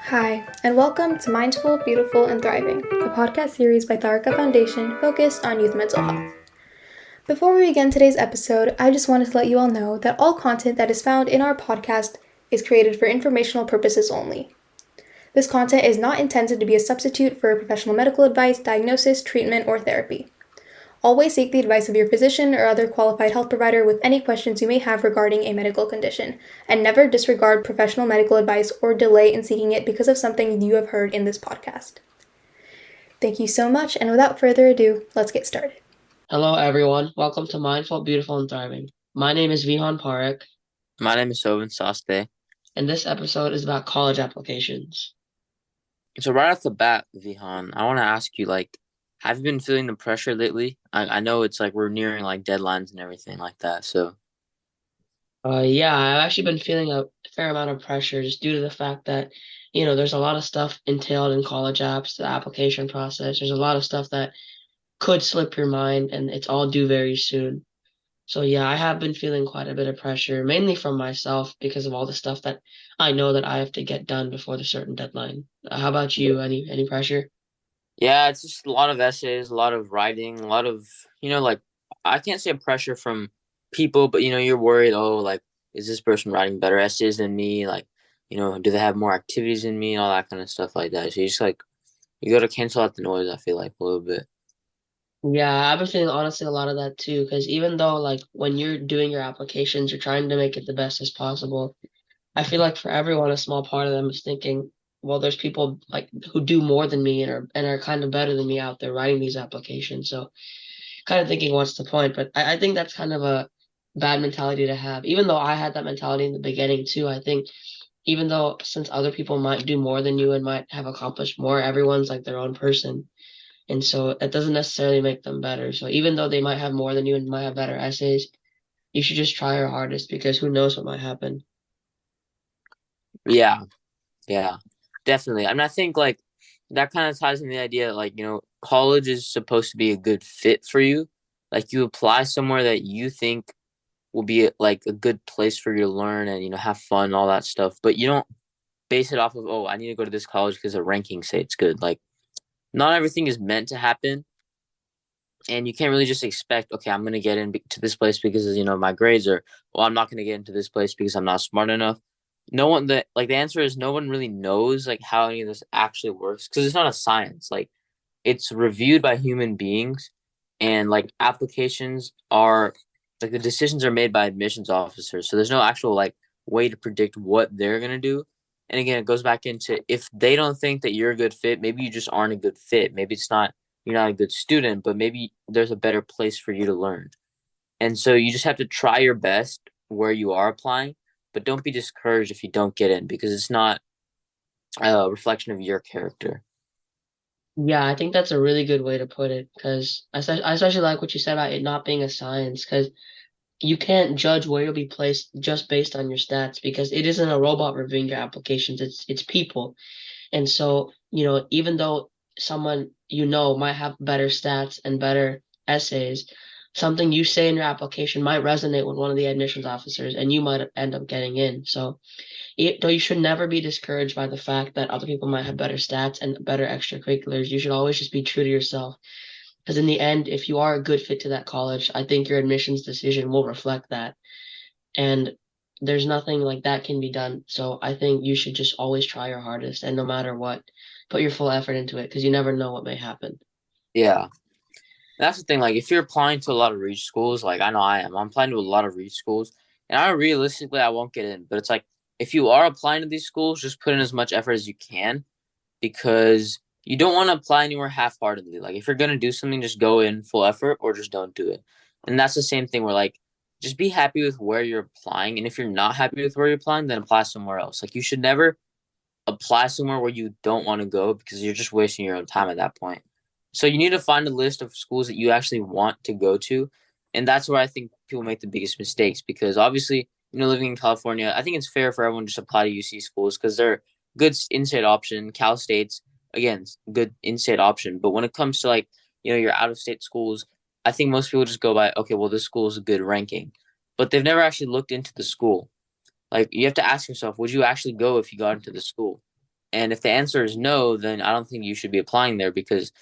Hi, and welcome to Mindful, Beautiful, and Thriving, a podcast series by Tharaka Foundation focused on youth mental health. Before we begin today's episode, I just wanted to let you all know that all content that is found in our podcast is created for informational purposes only. This content is not intended to be a substitute for professional medical advice, diagnosis, treatment, or therapy. Always seek the advice of your physician or other qualified health provider with any questions you may have regarding a medical condition, and never disregard professional medical advice or delay in seeking it because of something you have heard in this podcast. Thank you so much, and without further ado, let's get started. Hello, everyone. Welcome to Mindful, Beautiful, and Thriving. My name is Vihaan My name is Soven Saste. and this episode is about college applications. So right off the bat, Vihan, I want to ask you, have you been feeling the pressure lately? I know it's like we're nearing like deadlines and everything like that. So Yeah, I've actually been feeling a fair amount of pressure just due to the fact that, there's a lot of stuff entailed in college apps, the application process. There's a lot of stuff that could slip your mind, and it's all due very soon. So yeah, I have been feeling quite a bit of pressure, mainly from myself because of all the stuff that I know that I have to get done before the certain deadline. How about you? Any pressure? yeah, it's just a lot of essays, a lot of writing, a lot of like I can't say pressure from people, but you're worried. Oh, like is this person writing better essays than me? Like do they have more activities than me? And all that kind of stuff like that. So you just you got to cancel out the noise. I feel like a little bit. Yeah, I've been feeling honestly a lot of that too, because even though like when you're doing your applications, you're trying to make it the best as possible. I feel like for everyone, a small part of them is thinking, well, there's people like who do more than me and are kind of better than me out there writing these applications. So kind of thinking, what's the point? But I think that's kind of a bad mentality to have. Even though I had that mentality in the beginning too, I think even though since other people might do more than you and might have accomplished more, everyone's like their own person. And so it doesn't necessarily make them better. So even though they might have more than you and might have better essays, you should just try your hardest because who knows what might happen. Yeah, yeah, definitely. I mean, I think like that kind of ties in the idea that college is supposed to be a good fit for you. Like you apply somewhere that you think will be like a good place for you to learn and have fun, all that stuff. But you don't base it off of, oh, I need to go to this college because the rankings say it's good. Like not everything is meant to happen, and you can't really just expect, okay, I'm gonna get into this place because my grades are. Well, I'm not gonna get into this place because I'm not smart enough. No one that like the answer is no one really knows like how any of this actually works because it's not a science. Like it's reviewed by human beings, and like applications are like the decisions are made by admissions officers. So there's no actual like way to predict what they're gonna do. And again, it goes back into if they don't think that you're a good fit, maybe you just aren't a good fit. Maybe it's not you're not a good student, but maybe there's a better place for you to learn. And so you just have to try your best where you are applying, but don't be discouraged if you don't get in because it's not a reflection of your character. Yeah, I think that's a really good way to put it because I especially like what you said about it not being a science because you can't judge where you'll be placed just based on your stats because it isn't a robot reviewing your applications. It's people. And so, even though someone might have better stats and better essays, something you say in your application might resonate with one of the admissions officers and you might end up getting in. So, though you should never be discouraged by the fact that other people might have better stats and better extracurriculars, you should always just be true to yourself. Because in the end, if you are a good fit to that college, I think your admissions decision will reflect that. And there's nothing like that can be done. So I think you should just always try your hardest and no matter what, put your full effort into it because you never know what may happen. Yeah. That's the thing. Like, if you're applying to a lot of reach schools, like I know I am, I'm applying to a lot of reach schools, and I realistically I won't get in. But it's like if you are applying to these schools, just put in as much effort as you can because you don't want to apply anywhere half-heartedly. Like, if you're gonna do something, just go in full effort or just don't do it. And that's the same thing where like just be happy with where you're applying, and if you're not happy with where you're applying, then apply somewhere else. Like, you should never apply somewhere where you don't want to go because you're just wasting your own time at that point. So you need to find a list of schools that you actually want to go to. And that's where I think people make the biggest mistakes because obviously, living in California, I think it's fair for everyone to just apply to UC schools because they're good in-state option. Cal State's, again, good in-state option. But when it comes to like, your out-of-state schools, I think most people just go by, okay, well, this school is a good ranking. But they've never actually looked into the school. Like you have to ask yourself, would you actually go if you got into the school? And if the answer is no, then I don't think you should be applying there because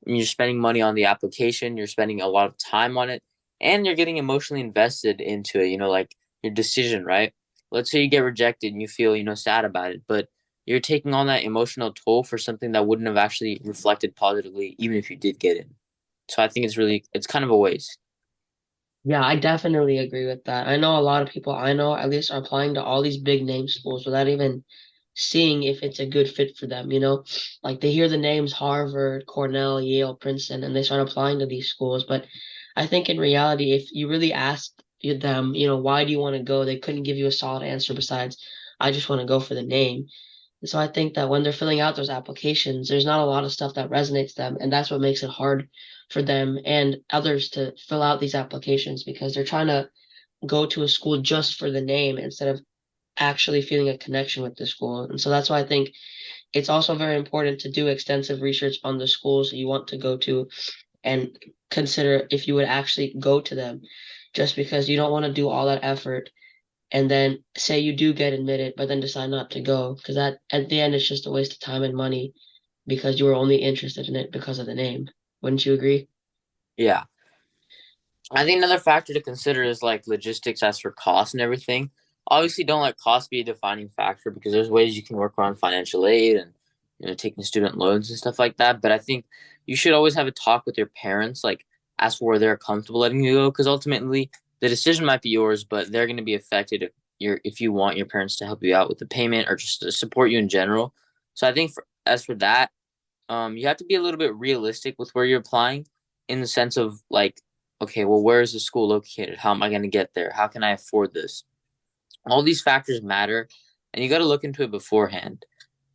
you're spending money on the application, you're spending a lot of time on it, and you're getting emotionally invested into it, like your decision, right? Let's say you get rejected and you feel, sad about it, but you're taking on that emotional toll for something that wouldn't have actually reflected positively, even if you did get in. So I think it's kind of a waste. Yeah, I definitely agree with that. I know a lot of people I know at least are applying to all these big name schools without even seeing if it's a good fit for them, you know? Like they hear the names Harvard, Cornell, Yale, Princeton, and they start applying to these schools. But I think in reality, if you really asked them, why do you want to go? They couldn't give you a solid answer besides, I just want to go for the name. And so I think that when they're filling out those applications, there's not a lot of stuff that resonates them, and that's what makes it hard for them and others to fill out these applications because they're trying to go to a school just for the name instead of actually feeling a connection with the school. And so that's why I think it's also very important to do extensive research on the schools you want to go to and consider if you would actually go to them just because you don't want to do all that effort and then say you do get admitted, but then decide not to go because that at the end it's just a waste of time and money because you were only interested in it because of the name. Wouldn't you agree? Yeah. I think another factor to consider is like logistics as for cost and everything. Obviously, don't let cost be a defining factor because there's ways you can work around financial aid and taking student loans and stuff like that. But I think you should always have a talk with your parents, like ask for where they're comfortable letting you go, because ultimately the decision might be yours, but they're going to be affected if you want your parents to help you out with the payment or just to support you in general. So I think as for that, you have to be a little bit realistic with where you're applying in the sense of like, okay, well, where is the school located? How am I going to get there? How can I afford this? All these factors matter, and you got to look into it beforehand.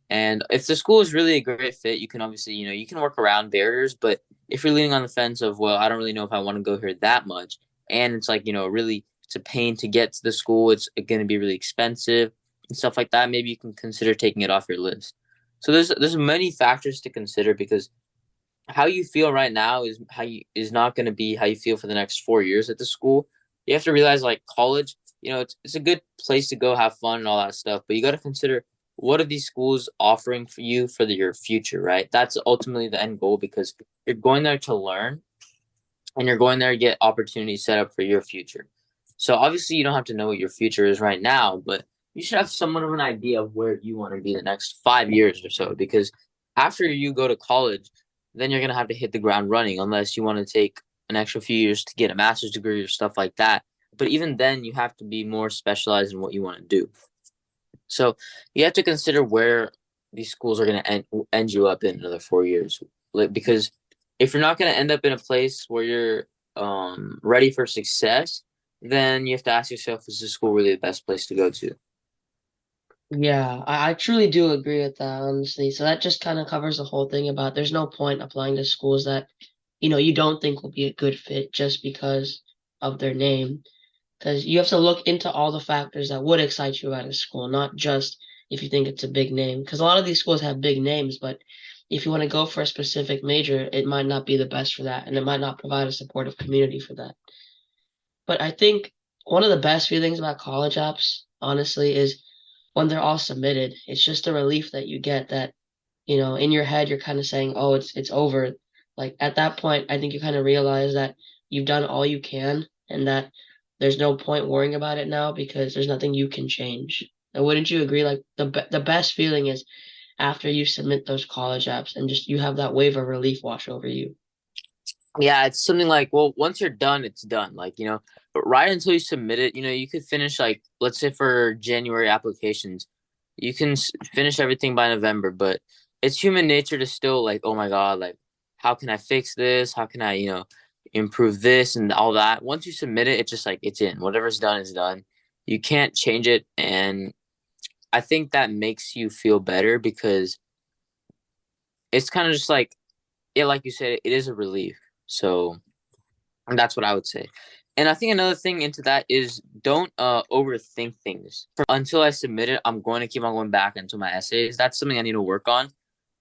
And if the school is really a great fit, you can obviously, you can work around barriers. But if you're leaning on the fence of, well, I don't really know if I want to go here that much, and it's like, really, it's a pain to get to the school, it's going to be really expensive and stuff like that, maybe you can consider taking it off your list. So there's many factors to consider because how you feel right now is not going to be how you feel for the next 4 years at the school. You have to realize like college, it's a good place to go have fun and all that stuff, but you got to consider what are these schools offering for you for your future, right? That's ultimately the end goal because you're going there to learn and you're going there to get opportunities set up for your future. So obviously you don't have to know what your future is right now, but you should have somewhat of an idea of where you want to be the next 5 years or so because after you go to college, then you're going to have to hit the ground running unless you want to take an extra few years to get a master's degree or stuff like that. But even then, you have to be more specialized in what you want to do. So you have to consider where these schools are going to end you up in another 4 years. Because if you're not going to end up in a place where you're ready for success, then you have to ask yourself, is this school really the best place to go to? Yeah, I truly do agree with that, honestly. So that just kind of covers the whole thing about there's no point applying to schools that, you don't think will be a good fit just because of their name. Because you have to look into all the factors that would excite you at a school, not just if you think it's a big name. Because a lot of these schools have big names, but if you want to go for a specific major, it might not be the best for that, and it might not provide a supportive community for that. But I think one of the best feelings about college apps, honestly, is when they're all submitted. It's just a relief that you get that, in your head you're kind of saying, "Oh, it's over." Like at that point, I think you kind of realize that you've done all you can and that there's no point worrying about it now because there's nothing you can change. And wouldn't you agree? Like the best feeling is after you submit those college apps and just you have that wave of relief wash over you. Yeah, it's something like, well, once you're done, it's done. Like, but right until you submit it, you could finish like, let's say for January applications, you can finish everything by November, but it's human nature to still like, oh my God, like, how can I fix this? How can I, improve this and all that? Once you submit it, it's just like, it's in. Whatever's done is done. You can't change it. And I think that makes you feel better because it's kind of just like, yeah, like you said, it is a relief. So that's what I would say. And I think another thing into that is don't overthink things. Until I submit it, I'm going to keep on going back into my essays. That's something I need to work on.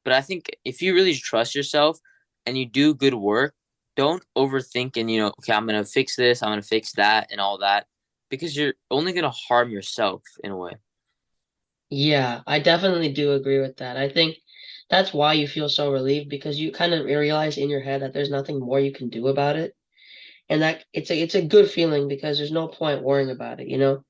But I think if you really trust yourself and you do good work, don't overthink and okay, I'm gonna fix this, I'm gonna fix that and all that. Because you're only gonna harm yourself in a way. Yeah, I definitely do agree with that. I think that's why you feel so relieved because you kind of realize in your head that there's nothing more you can do about it. And that it's a good feeling because there's no point worrying about it, you know?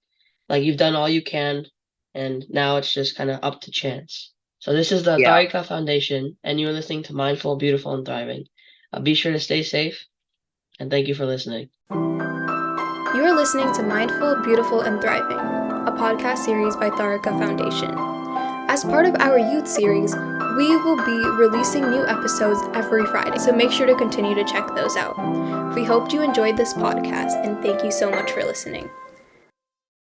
Like you've done all you can and now it's just kind of up to chance. So this is the Yeah. Tarika Foundation and you're listening to Mindful, Beautiful, and Thriving. Be sure to stay safe and thank you for listening. You are listening to Mindful, Beautiful, and Thriving, a podcast series by Tharaka Foundation. As part of our youth series, we will be releasing new episodes every Friday, so make sure to continue to check those out. We hope you enjoyed this podcast, and thank you so much for listening.